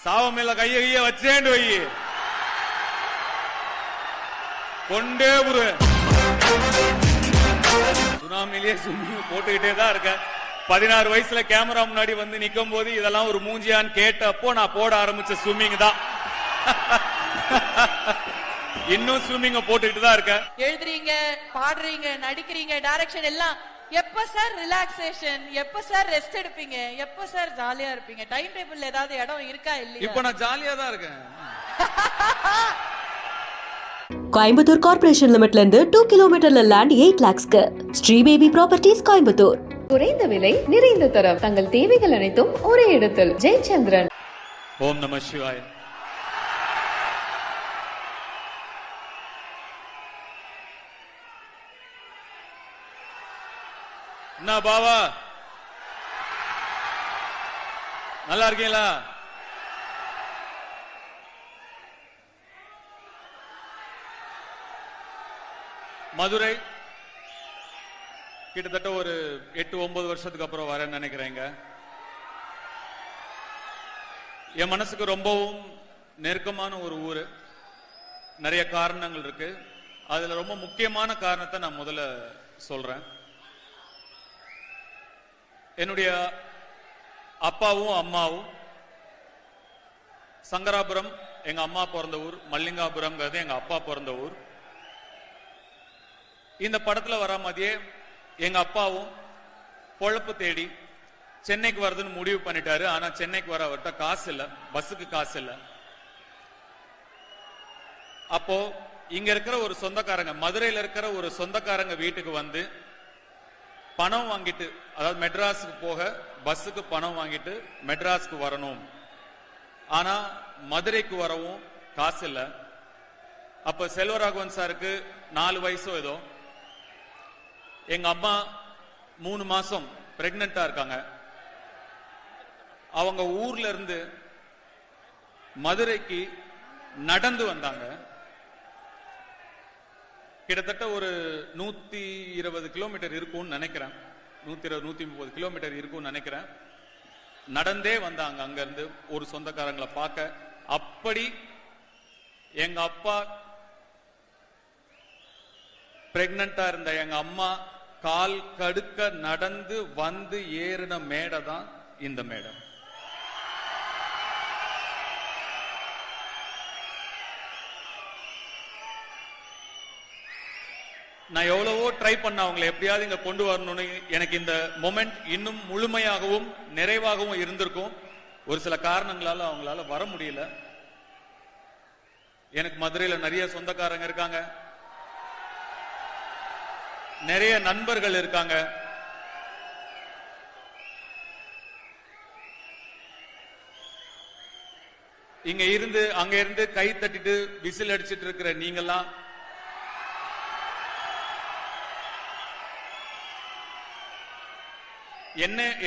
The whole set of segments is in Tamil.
சாவ மேல கைய வச்சேண்டு வை கொண்டே ஒரு சுனாமிலேயே ஸ்விம்மிங் போட்டுக்கிட்டே தான் இருக்க. 16 வயசுல கேமரா முன்னாடி வந்து நிக்கும் போது இதெல்லாம் ஒரு மூஞ்சியான்னு கேட்டப்போ நான் போட ஆரம்பிச்ச ஸ்விம்மிங் தான். இன்னும் ஸ்விம்மிங்க போட்டுக்கிட்டு தான் இருக்க. எழுதுறீங்க, பாடுறீங்க, நடிக்கிறீங்க, டைரக்ஷன் எல்லாம். எப்ப சார் ரிலாக்ஸேஷன், எப்ப சார் ரெஸ்ட் எடுப்பீங்க, எப்ப சார் ஜாலியா இருப்பீங்க? டைம் டேபிள்ல ஏதாவது இடம் இருக்கா இல்லையா? இப்ப நான் ஜாலியா தான் இருக்கேன். கோயம்புத்தூர் கார்ப்பரேஷன் லிமிட்ல இருந்து 2 கிலோமீட்டர்ல லேண்ட் 8 lakhsக்கு ஸ்ரீ பேபி ப்ராப்பர்ட்டிஸ் கோயம்புத்தூர். குறைந்த விலை, நிறைந்த தரம், தங்கள் தேவைகள் அனைத்தும் ஒரே இடத்தில். ஜெயச்சந்திரன். ஓம் நம சிவாய. என்ன பாவா, நல்லா இருக்கீங்களா? மதுரை கிட்டத்தட்ட ஒரு 8-9 வருஷத்துக்கு அப்புறம் வரேன்னு நினைக்கிறேங்க. என் மனசுக்கு ரொம்பவும் நெருக்கமான ஒரு ஊரு. நிறைய காரணங்கள் இருக்கு. அதுல ரொம்ப முக்கியமான காரணத்தை நான் முதல்ல சொல்றேன். என்னுடைய அப்பாவும் அம்மாவும் சங்கராபுரம் எங்க அம்மா பிறந்த ஊர், மல்லிகாபுரம்ங்கிறது எங்க அப்பா பிறந்த ஊர். இந்த படத்துல வர மாதிரியே எங்க அப்பாவும் பொழப்பு தேடி சென்னைக்கு வருதுன்னு முடிவு பண்ணிட்டாரு. ஆனா சென்னைக்கு வர அவர்கிட்ட காசு இல்ல, பஸ்ஸுக்கு காசு இல்ல. அப்போ இங்க இருக்கிற ஒரு சொந்தக்காரங்க, மதுரையில இருக்கிற ஒரு சொந்தக்காரங்க வீட்டுக்கு வந்து பணம் வாங்கிட்டு, அதாவது மெட்ராஸுக்கு போக பஸ்ஸுக்கு பணம் வாங்கிட்டு மெட்ராஸுக்கு வரணும். ஆனா மதுரைக்கு வரவும் காசு இல்ல. அப்ப செல்வராகவன் சாருக்கு 4 வயசோ ஏதோ. எங்க அம்மா 3 மாசம் பிரெக்னண்டா இருக்காங்க. அவங்க ஊர்ல இருந்து மதுரைக்கு நடந்து வந்தாங்க. கிட்டத்தட்ட ஒரு 120 கிலோமீட்டர் இருக்கும்னு நினைக்கிறேன். 120-130 கிலோமீட்டர் இருக்கும்னு நினைக்கிறேன். நடந்தே வந்தாங்க அங்க இருந்து ஒரு சொந்தக்காரங்களை பார்க்க. அப்படி எங்க அப்பா பிரெக்னண்டா இருந்த எங்க அம்மா கால் கடுக்க நடந்து வந்து ஏறின மேடை தான் இந்த மேடை. நான் எவ்வளவோ ட்ரை பண்ண அவங்களை எப்படியாவது இங்க கொண்டு வரணும்னு. எனக்கு இந்த மொமெண்ட் இன்னும் முழுமையாகவும் நிறைவாகவும் இருந்திருக்கும். ஒரு சில காரணங்களால அவங்களால வர முடியல. எனக்கு மதுரையில நிறைய சொந்தக்காரங்க இருக்காங்க, நிறைய நண்பர்கள் இருக்காங்க. இங்க இருந்து அங்க இருந்து கை தட்டிட்டு விசில் அடிச்சிட்டு இருக்கிற நீங்கெல்லாம்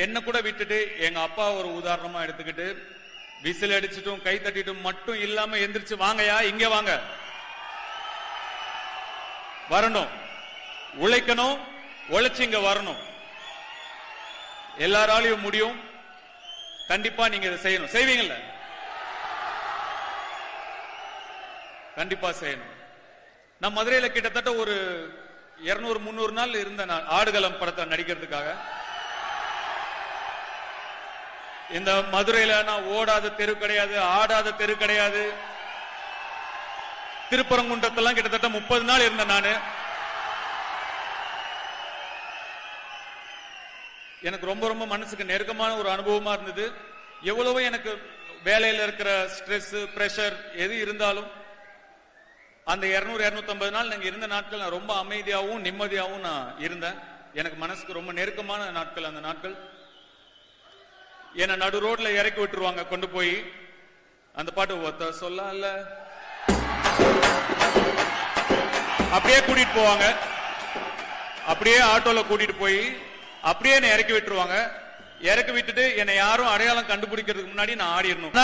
என்ன கூட விட்டுட்டு எங்க அப்பா ஒரு உதாரணமா எடுத்துக்கிட்டு விசில் அடிச்சிட்டும் கை தட்டிட்டும் மட்டும் இல்லாம எந்திரிச்சு வாங்கயா, இங்க வாங்க, வரணும், உழைக்கணும், உழைச்சு இங்க வரணும். எல்லாராலையும் முடியும். கண்டிப்பா நீங்க இதை செய்யணும். செய்வீங்கல்ல? கண்டிப்பா செய்யணும். நான் மதுரையில கிட்டத்தட்ட ஒரு 200-300 நாள் இருந்தேன். நான் ஆடுகளம் படத்தை நடிக்கிறதுக்காக. இந்த மதுரையில நான் ஓடாத தெரு கிடையாது, ஆடாத தெரு கிடையாது. திருப்பரங்குன்றத்தெல்லாம் கிட்டத்தட்ட 30 நாள் இருந்தேன் நானு. எனக்கு ரொம்ப ரொம்ப மனசுக்கு நெருக்கமான ஒரு அனுபவமா இருந்தது. எவ்வளவோ எனக்கு வேலையில இருக்கிற ஸ்ட்ரெஸ், பிரஷர் எது இருந்தாலும் அந்த 200-250 நாள் நாங்க இருந்த நாட்கள் நான் ரொம்ப அமைதியாகவும் நிம்மதியாகவும் நான் இருந்தேன். எனக்கு மனசுக்கு ரொம்ப நெருக்கமான நாட்கள் அந்த நாட்கள். என்ன நடு ரோட்ல இறக்கி விட்டுருவாங்க கொண்டு போய். அந்த பாட்டு ஒத்த சொல்லல அப்படியே கூட்டிட்டு போவாங்க. அப்படியே ஆட்டோல கூட்டிட்டு போய் அப்படியே என்னை இறக்கி விட்டுருவாங்க. இறக்கி விட்டுட்டு என்னை யாரும் அடையாளம் கண்டுபிடிக்கிறதுக்கு முன்னாடி நான் ஆடிடணும்.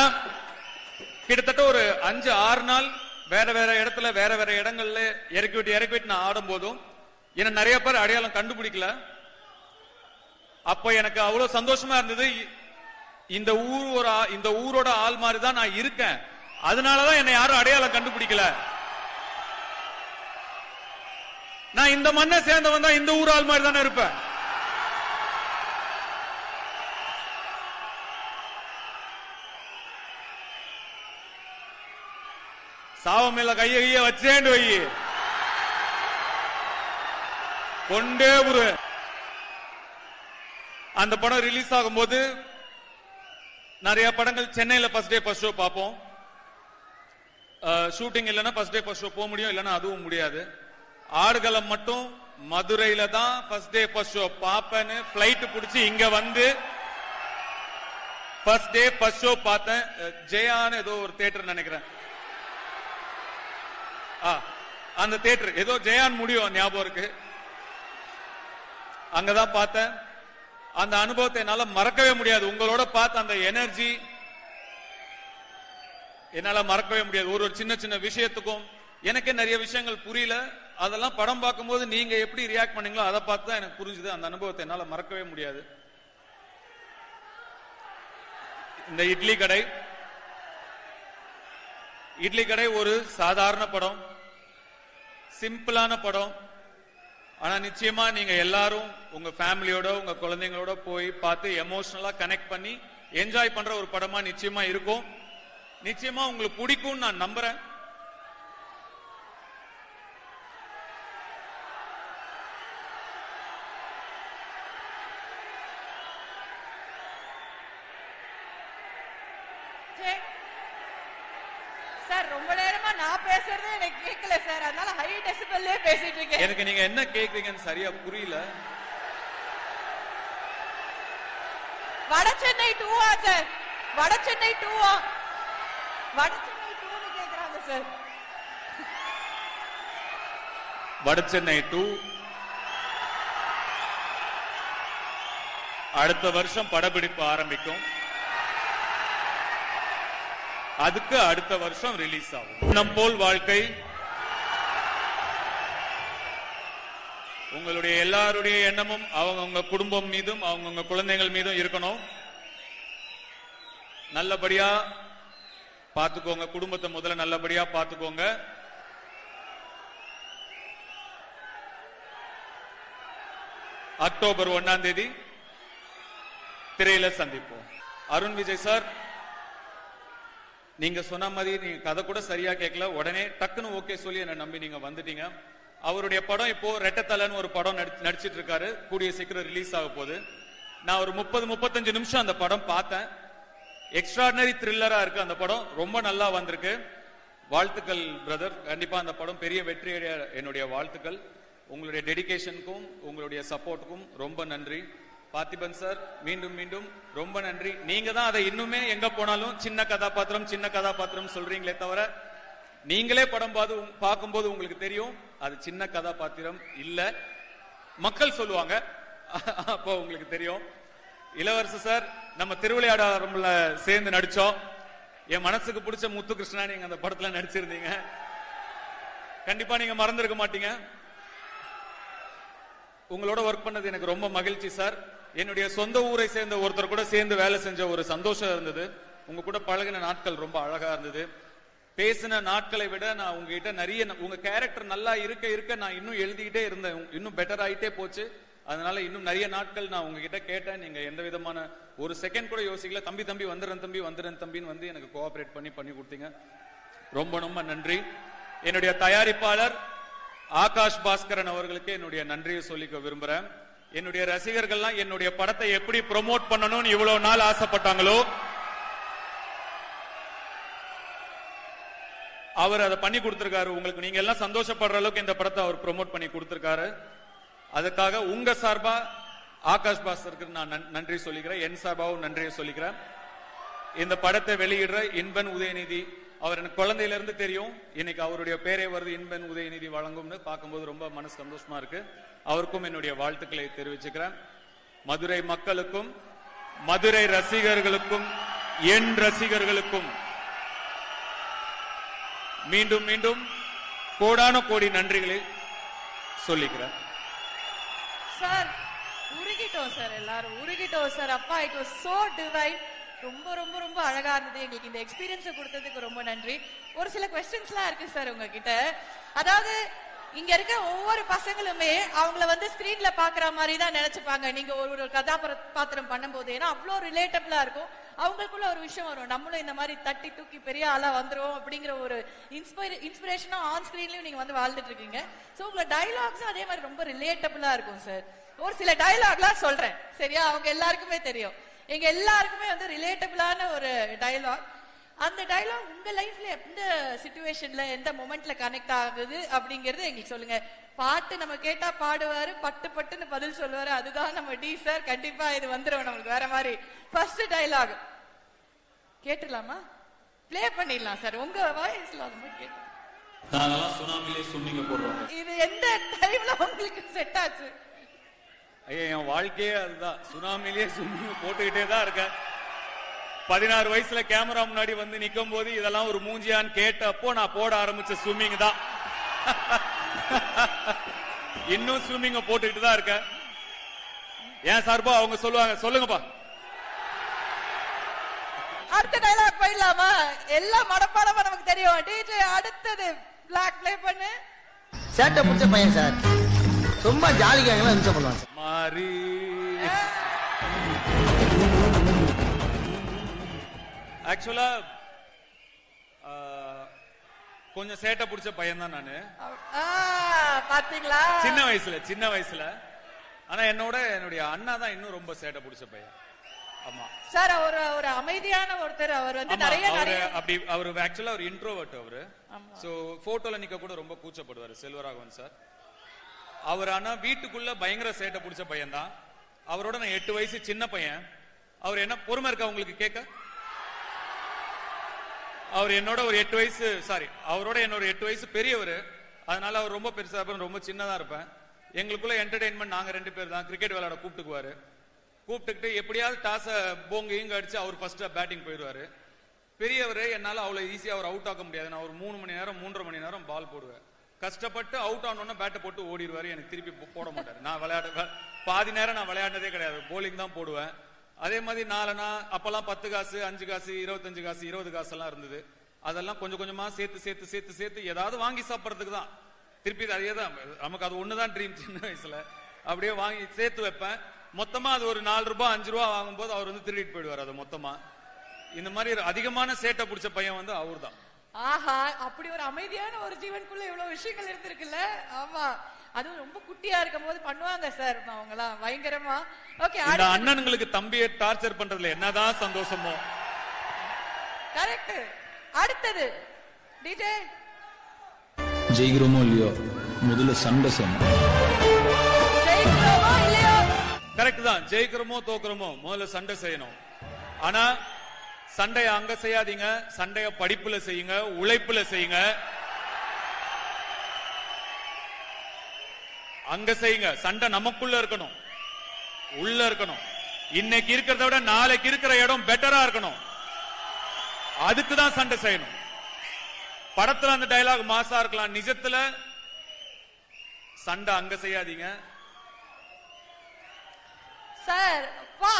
கிட்டத்தட்ட ஒரு 5-6 நாள் வேற வேற இடத்துல வேற வேற இடங்கள்ல இறக்கி விட்டு நான் ஆடும் போதும் என்ன நிறைய பேர் அடையாளம் கண்டுபிடிக்கல. அப்ப எனக்கு அவ்வளவு சந்தோஷமா இருந்தது. இந்த ஊரோட ஆள் மாதிரி தான் நான் இருக்கேன். அதனாலதான் என்னை யாரும் அடையாளம் கண்டுபிடிக்கல. நான் இந்த மண்ணை சேர்ந்தவன் தான், இந்த ஊர் ஆள் மாதிரி தானே இருப்பேன். சாவ மேல கைய வச்சேண்டு வை, கொண்டே ஒரு அந்த படம் ரிலீஸ் ஆகும்போது நிறைய படங்கள் சென்னையில ஃபர்ஸ்ட் டே ஃபர்ஸ்ட் ஷோ பார்ப்போம். ஷூட்டிங் இல்லைன்னா ஃபர்ஸ்ட் டே ஃபர்ஸ்ட் ஷோ போக முடியும், இல்லைன்னா அதுவும் முடியாது. ஆடுகளம் மட்டும் மதுரையில தான் ஃபர்ஸ்ட் டே ஃபர்ஸ்ட் ஷோ பாப்பேன்னு பிளைட் பிடிச்சி இங்க வந்து ஃபர்ஸ்ட் டே ஃபர்ஸ்ட் ஷோ பார்த்தேன். ஜெயான்னு ஏதோ ஒரு தியேட்டர் நினைக்கிறேன், அந்த தியேட்டர் ஏதோ ஜெயான் முடியும் ஞாபகம் இருக்கு. அங்கதான் பார்த்தேன். அந்த அனுபவத்தை என்னால மறக்கவே முடியாது. உங்களோட பார்த்த அந்த எனர்ஜி என்னால மறக்கவே முடியாது. ஒரு சின்ன சின்ன விஷயத்துக்கும் எனக்கே நிறைய விஷயங்கள் புரியல. அதெல்லாம் படம் பார்க்கும்போது நீங்க எப்படி ரியாக்ட் பண்ணீங்களோ அதை பார்த்து தான் எனக்கு புரிஞ்சுது. அந்த அனுபவத்தை என்னால மறக்கவே முடியாது. இந்த இட்லி கடை ஒரு சாதாரண படம், சிம்பிளான படம். ஆனா நிச்சயமா நீங்க எல்லாரும் உங்க ஃபேமிலியோட உங்க குழந்தைங்களோட போய் பார்த்து எமோஷனலா கனெக்ட் பண்ணி என்ஜாய் பண்ற ஒரு படமா நிச்சயமா இருக்கும். நிச்சயமா உங்களுக்கு பிடிக்கும் நான் நம்புறேன். சார் ரொம்ப நேரமா நான் பேசுறது எனக்கு கேட்கல சார், அதனால ஹை டெசிபல்லே பேசிட்டு இருக்கேன். எனக்கு நீங்க என்ன கேக்குறீங்கன்னு சரியா புரியல. வடசென்னை 2 சார், வடசென்னை 2 வடசென்னை 2 கேக்குறாங்க சார். வடசென்னை 2 அடுத்த வருஷம் படப்பிடிப்பு ஆரம்பிக்கும். அதுக்கு அடுத்த வருஷம் ரிலீஸ் ஆகும். நம் போல் வாழ்க்கை உங்களுடைய எல்லாருடைய எண்ணமும் அவங்க குடும்பம் மீதும் அவங்க குழந்தைகள் மீதும் இருக்கணும். நல்லபடியா பார்த்துக்கோங்க, குடும்பத்தை முதல்ல நல்லபடியா பார்த்துக்கோங்க. அக்டோபர் 1ஆம் தேதி திரையில சந்திப்போம். அருண் விஜய் சார், நீங்க சொன்ன மாதிரி நீங்க கதை கூட சரியா கேட்கல, உடனே டக்குன்னு ஓகே சொல்லி என்ன நம்பி நீங்க வந்துட்டீங்க. அவருடைய படம் இப்போ ரெட்டத்தலைன்னு ஒரு படம் நடிச்சிட்டு இருக்காரு, கூடிய சீக்கிரம் ரிலீஸ் ஆக போகுது. நான் ஒரு 30-35 நிமிஷம் அந்த படம் பார்த்தேன். எக்ஸ்ட்ராடினரி த்ரில்லரா இருக்கு அந்த படம், ரொம்ப நல்லா வந்திருக்கு. வாழ்த்துக்கள் பிரதர், கண்டிப்பா அந்த படம் பெரிய வெற்றியடைய என்னுடைய வாழ்த்துக்கள். உங்களுடைய டெடிகேஷனுக்கும் உங்களுடைய சப்போர்ட்டுக்கும் ரொம்ப நன்றி. பார்த்திபன் சார், மீண்டும் மீண்டும் ரொம்ப நன்றி. நீங்க தான் அதை இன்னுமே எங்க போனாலும் சின்ன கதாபாத்திரம் சொல்றீங்களே தவிர, நீங்களே படம் பார்க்கும்போது உங்களுக்கு தெரியும் அது சின்ன கதாபாத்திரம் இல்ல, மக்கள் சொல்லுவாங்க, அப்போ உங்களுக்கு தெரியும். இளவரசு சார், நம்ம திருவிளையாடல சேர்ந்து நடிச்சோம். என் மனசுக்கு பிடிச்ச முத்து கிருஷ்ணா நீங்க அந்த படத்துல நடிச்சிருந்தீங்க. கண்டிப்பா நீங்க மறந்துருக்க மாட்டீங்க. உங்களோட ஒர்க் பண்ணது எனக்கு ரொம்ப மகிழ்ச்சி சார். என்னுடைய சொந்த ஊரை சேர்ந்த ஒருத்தர் கூட சேர்ந்து வேலை செஞ்ச ஒரு சந்தோஷம் இருந்தது. உங்க கூட பழகின நாட்கள் ரொம்ப அழகா இருந்தது. பேசின நாட்களை விட நான் உங்ககிட்ட நிறைய, உங்க கேரக்டர் நல்லா இருக்க நான் இன்னும் எழுதிக்கிட்டே இருந்தேன், இன்னும் பெட்டர் ஆயிட்டே போச்சு. அதனால இன்னும் நிறைய நாட்கள் நான் உங்ககிட்ட கேட்டேன். நீங்க எந்த விதமான ஒரு செகண்ட் கூட யோசிக்கல. தம்பி வந்துடுறேன் தம்பின்னு வந்து எனக்கு கோஆபரேட் பண்ணி கொடுத்தீங்க. ரொம்ப ரொம்ப நன்றி. என்னுடைய தயாரிப்பாளர் ஆகாஷ் பாஸ்கரன் அவர்களுக்கு என்னுடைய நன்றியை சொல்லிக்க விரும்புறேன். என்னுடைய ரசிகர்கள்லாம் என்னுடைய படத்தை எப்படி ப்ரோமோட் பண்ணணும்னு இவ்வளவு நாள் ஆசைப்பட்டாங்களோ, அவர் அதை பண்ணி கொடுத்திருக்காரு. உங்களுக்கு நீங்க எல்லாம் சந்தோஷப்படுற அளவுக்கு இந்த படத்தை அவர் ப்ரோமோட் பண்ணி கொடுத்திருக்காரு. அதுக்காக உங்க சார்பா ஆகாஷ் பாஸ்கருக்கு நான் நன்றி சொல்லிக்கிறேன். என் சார்பாவும் நன்றியை சொல்லிக்கிறேன். இந்த படத்தை வெளியிடுற இன்பன் உதயநிதி, அவர் எனக்கு குழந்தையில இருந்து தெரியும். இன்னைக்கு அவருடைய பேரே வருது, இன்பன் உதயநிதி வழங்கும்னு பார்க்கும்போது ரொம்ப மனசு சந்தோஷமா இருக்கு. அவருக்கும் என்னுடைய வாழ்த்துக்களை தெரிவிச்சுக்கிறேன். மதுரை மக்களுக்கும் மதுரை ரசிகர்களுக்கும் என் ரசிகர்களுக்கும் மீண்டும் மீண்டும் கோடான கோடி நன்றிகளை சொல்லிக்கிறேன். சார் உருகிட்டோம் சார், எல்லாரும் உருகிட்டோம் சார். அப்பா, இட் வாஸ் சோ டிவைன். ரொம்ப ரொம்ப ரொம்ப அழகா இருந்தது. எங்களுக்கு இந்த எக்ஸ்பீரியன்ஸை கொடுத்ததுக்கு ரொம்ப நன்றி. ஒரு சில கொஸ்டின்ஸ்லாம் இருக்கு சார் உங்ககிட்ட. அதாவது இங்க இருக்க ஒவ்வொரு பசங்களுமே அவங்கள வந்து ஸ்கிரீன்ல பாக்குற மாதிரி தான் நினைச்சுப்பாங்க நீங்க ஒரு கதாபாத்திரம் பண்ணும்போது. ஏன்னா அவ்வளோ ரிலேட்டபிளா இருக்கும். அவங்களுக்குள்ள ஒரு விஷயம் வரும், நம்மளும் இந்த மாதிரி தட்டி தூக்கி பெரிய ஆளா வந்துரும் அப்படிங்கிற ஒரு இன்ஸ்பிரேஷனா ஆன் ஸ்கிரீன்லயும் நீங்க வந்து வாழ்ந்துட்டு இருக்கீங்க. சோ உங்களோட டயலாக்ஸும் அதே மாதிரி ரொம்ப ரிலேட்டபிளா இருக்கும் சார். ஒரு சில டயலாக்லாம் சொல்றேன் சரியா, அவங்க எல்லாருக்குமே தெரியும். எங்க எல்லாருக்குமே வந்து ரிலேட்டபிளான ஒரு டயலாக். அந்த டயலாக் உங்க லைஃப்ல எந்த சிச்சுவேஷன்ல எந்த மொமெண்ட்ல கனெக்ட் ஆகுது அப்படிங்கறது எங்களுக்கு சொல்லுங்க. பாட்டு நம்ம கேட்டா பாடுவாரு, பட்டு பட்டுன்னு பதில் சொல்லுவாரு. அதுதான் நம்ம டி சார். கண்டிப்பா இது வந்துரும் நம்மளுக்கு வேற மாதிரி. ஃபர்ஸ்ட் டயலாக் கேட்டுலாமா? ப்ளே பண்ணிடலாம் சார் உங்க வாய்ஸ்ல. அது மாதிரி கேட்டு நாங்கெல்லாம் சுனாமிலே சும்மிங்க போடுறோம். இது எந்த டைம்ல உங்களுக்கு செட் ஆச்சு? ஐயா என் வாழ்க்கையே அதுதான், சுனாமிலேயே சும்மிங்க போட்டுக்கிட்டே தான் இருக்கேன். 16 வயசுல கேமரா முன்னாடி வந்து நிக்கும் போது இதெல்லாம் ஒரு மூஞ்சியான்னு கேட்டப்போ நான் போட ஆரம்பிச்ச ஸ்விம்மிங் தான். இன்னும் ஸ்விம்மிங்க போட்டுக்கிட்டு தான் இருக்கேன். ஏன் சார்பா அவங்க சொல்லுவாங்க, சொல்லுங்கப்பா. அடுத்த டயலாக் போயிடலாமா? எல்லாம் மடப்பாடமா நமக்கு தெரியும். டிஜே அடுத்தது பிளாக் ப்ளே பண்ணு. சேட்டை பிடிச்ச பையன் சார், ரொம்ப ஜாலிக்காக என்ஜாய் பண்ணுவான் சார். மாறி ஆக்சுவலா கொஞ்சம் சேட்டை பிடிச்ச பையன் தான் நானு. பாத்தீங்களா? சின்ன வயசுல. ஆனா என்னுடைய அண்ணா தான் இன்னும் ரொம்ப சேட்டை பிடிச்ச பையன். ஆமா சார், ஒரு அமைதியான ஒருத்தர். அவர் வந்து நிறைய அப்படி அவர் ஆக்சுவலா ஒரு இன்ட்ரோவர்ட். அவரு சோ போட்டோல நிக்க கூட ரொம்ப கூச்சப்படுவாரு செல்வராகவன் சார். அவர் ஆனா வீட்டுக்குள்ள பயங்கர சேட்டை பிடிச்ச பையன் தான். அவரோட நான் 8 வயசு சின்ன பையன். அவர் என்ன பொறுமை இருக்கா உங்களுக்கு கேட்க? அவர் என்னோட ஒரு 8 வயசு அவரோட என்னோட 8 வயசு பெரியவர். அதனால அவர் ரொம்ப பெருசா இருப்பேன், ரொம்ப சின்னதா இருப்பேன். எங்களுக்குள்ள என்டர்டைன்மெண்ட் நாங்க 2 பேர் தான். கிரிக்கெட் விளையாட கூப்பிட்டுக்கிட்டு எப்படியாவது டாஸ போங்க இங்க அடிச்சு அவர் ஃபர்ஸ்ட் பேட்டிங் போயிடுவாரு. பெரியவர் என்னால அவ்வளவு ஈஸியா அவர் அவுட் ஆக்க முடியாது. நான் ஒரு 3 மணி நேரம் 3.5 மணி நேரம் பால் போடுவேன். கஷ்டப்பட்டு அவுட் ஆனோன்னா பேட்டை போட்டு ஓடிடுவாரு. எனக்கு திருப்பி போட மாட்டாரு. நான் பாதி நேரம் நான் விளையாடுனதே கிடையாது, போலிங் தான் போடுவேன். அதே மாதிரி நாலனா அப்பெல்லாம் 10 காசு 5 காசு 25 காசு 20 காசு எல்லாம் இருந்தது. அதெல்லாம் கொஞ்சம் கொஞ்சமா சேர்த்து ஏதாவது வாங்கி சாப்பிடறதுக்கு தான். திருப்பி அதே தான் நமக்கு, அது ஒண்ணுதான் ட்ரீம். சின்ன வயசுல அப்படியே வாங்கி சேர்த்து வைப்பேன். மொத்தமா அது ஒரு 4 ரூபாய் 5 ரூபாய் வாங்கும்போது அவர் வந்து திருடிட்டு போயிடுவார் அது மொத்தமா. இந்த மாதிரி அதிகமான சேட்டை பிடிச்ச பையன் வந்து அவர் தான். ஆஹா, அப்படி ஒரு அமைதியான ஒரு ஜீவனுக்குள்ள இவ்வளவு விஷயங்கள் இருந்திருக்குல்ல. ஆமா, அதுவும் ரொம்ப குட்டியா இருக்கும் போது பண்ணுவாங்க சார் அவங்க எல்லாம் பயங்கரமா. ஓகே, இந்த அண்ணனுங்களுக்கு தம்பியை டார்ச்சர் பண்றதுல என்னதான் சந்தோஷமோ. கரெக்ட். அடுத்தது டிஜே. ஜெயிக்கிறோமோ இல்லையோ முதல்ல சண்டை செய்யணும். ஜெயிக்கிறோமோ இல்லையோ கரெக்ட் தான். ஜெயிக்கிறோமோ தோக்குறோமோ முதல்ல சண்டை செய்யணும். ஆனா சண்டைய அங்க செய்யாதீங்க, சண்டைய படிப்புல செய்யுங்க, உழைப்புல செய்யுங்க. அங்க செய்யுங்க. சண்டை நமக்குள்ள இருக்கணும், உள்ள இருக்கணும். இன்னைக்கு இருக்கிறத விட நாளைக்கு இருக்கிற இடம் பெட்டரா இருக்கணும். அதுக்கு தான் சண்டை செய்யணும். படத்துல அந்த டயலாக் மாசா இருக்கலாம், நிஜத்துல சண்டை அங்க செய்யாதீங்க சார். வா,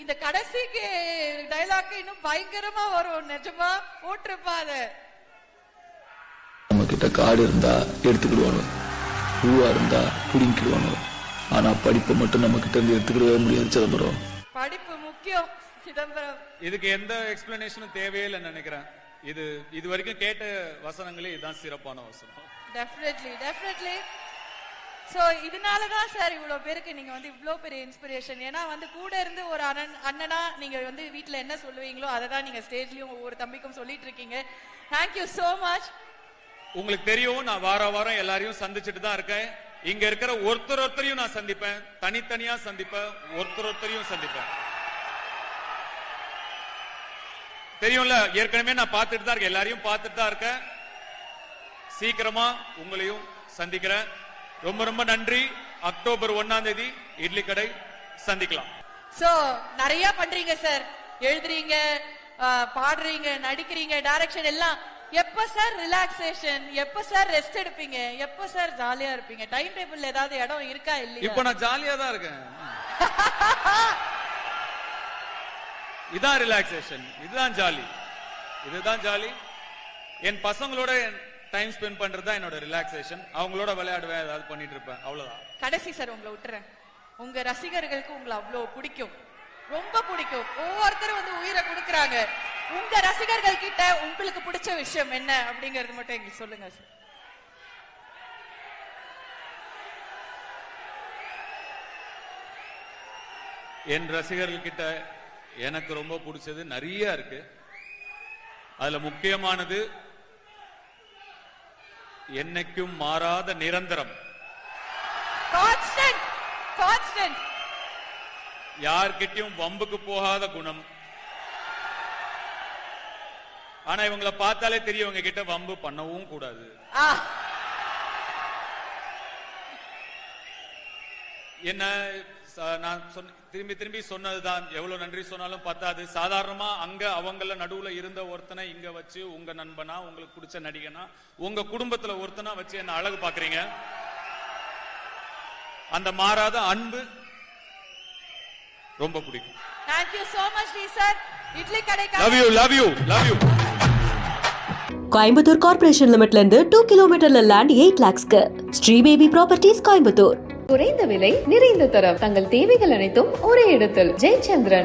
இந்த கடைசிக்கு டயலாக் இன்னும் பயங்கரமா வரும். நிஜமா போட்டிருப்பா. அது நம்ம கிட்ட காடு இருந்தா எடுத்துக்கிடுவானு, பூவா இருந்தா புடிங்கிடுவானு. ஆனா படிப்பை மட்டும் நம்ம கிட்ட இருந்து எடுத்துக்கிடவே முடியாது சிதம்பரம். படிப்பு முக்கியம் சிதம்பரம். இதுக்கு எந்த எக்ஸ்பிளனேஷனும் தேவையில்லை நினைக்கிறேன். இது வரைக்கும் கேட்ட வசனங்களே இதுதான் சிறப்பான வசனம். டெஃபினெட்லி. சோ இதனாலதான் சார் இவ்வளவு பேருக்கு நீங்க வந்து இவ்வளவு பெரிய இன்ஸ்பிரேஷன். ஏன்னா வந்து கூட இருந்து ஒரு அண்ணனா நீங்க வந்து வீட்டுல என்ன சொல்லுவீங்களோ அதை தான் நீங்க ஸ்டேஜ்லயும் ஒவ்வொரு தம்பிக்கும் சொல்லிட்டு இருக்கீங்க. Thank you so much. உங்களுக்கு தெரியும், நான் வாரம் எல்லாரையும் சந்திச்சுட்டு தான் இருக்கேன். இங்க இருக்கிற ஒருத்தரையும் நான் சந்திப்பேன், தனித்தனியா சந்திப்பேன், ஒருத்தரையும் சந்திப்பேன். தெரியும்ல, ஏற்கனவே நான் பார்த்துட்டு தான் இருக்கேன், எல்லாரையும் பார்த்துட்டு தான் இருக்கேன். சீக்கிரமா உங்களையும் சந்திக்கிறேன். ரொம்ப ரொம்ப நன்றி. அக்டோபர் 1ஆம் தேதி இட்லி கடை சந்திக்கலாம். சோ நிறைய பண்றீங்க சார், எழுதுறீங்க, பாடுறீங்க, நடிக்கிறீங்க, டைரக்ஷன் எல்லாம். எப்ப சார் ரிலாக்ஸேஷன், எப்ப சார் ரெஸ்ட் எடுப்பீங்க, எப்ப சார் ஜாலியா இருப்பீங்க? டைம் டேபிள்ல ஏதாவது இடம் இருக்கா இல்லையா? இப்ப நான் ஜாலியா தான் இருக்கேன். இதான் ரிலாக்ஸேஷன், இதுதான் ஜாலி, இதுதான் ஜாலி. என் பசங்களோட டைம் ஸ்பெண்ட் பண்றது தான் என்னோட ரிலாக்ஸேஷன். அவங்களோட விளையாடுவேன், ஏதாவது பண்ணிட்டு இருப்பேன், அவ்வளவுதான். கடைசி சார் உங்களை விட்டுறேன். உங்க ரசிகர்களுக்கு உங்களை அவ்வளவு பிடிக்கும், ரொம்ப பிடிக்கும். ஒவ்வொருத்தரும் வந்து உயிரை கொடுக்கறாங்க. உங்க ரசிகர்கள் கிட்ட உங்களுக்கு பிடிச்ச விஷயம் என்ன அப்படிங்கறது மட்டும் எங்களுக்கு சொல்லுங்க சார். என் ரசிகர்கள் கிட்ட எனக்கு ரொம்ப பிடிச்சது நிறைய இருக்கு. அதுல முக்கியமானது என்னைக்கும் மாறாத நிரந்தரம், கான்ஸ்டன்ட் கான்ஸ்டன்ட். யார்கிட்டயும் வம்புக்கு போகாத குணம். ஆனா இவங்களை பார்த்தாலே தெரியும் இவங்க கிட்ட வம்பு பண்ணவும் கூடாது. என்ன நான் திரும்பி திரும்பி சொன்னதுதான், எவ்வளவு நன்றி சொன்னாலும் பத்தாது. சாதாரணமா அங்க அவங்கள நடுவுல இருந்த ஒருத்தனை இங்க வச்சு உங்க நண்பனா, உங்களுக்கு பிடிச்ச நடிகனா, உங்க குடும்பத்துல ஒருத்தனா வச்சு என்ன அழகு பாக்குறீங்க. அந்த மாறாத அன்பு ரொம்ப பிடிக்கும். Thank you so much sir. Idli Kadai love you love you love you. Coimbatore corporation லிமிட்ல இருந்து 2 கிலோமீட்டர்ல லேண்ட் 8 lakhsக்கு ஸ்ரீ பேபி ப்ராப்பர்ட்டிஸ் கோயம்புத்தூர். குறைந்த விலை நிறைந்த தரம் தங்கள் தேவைகள் அனைத்தும் ஒரே இடத்தில் ஜெயச்சந்திரன்.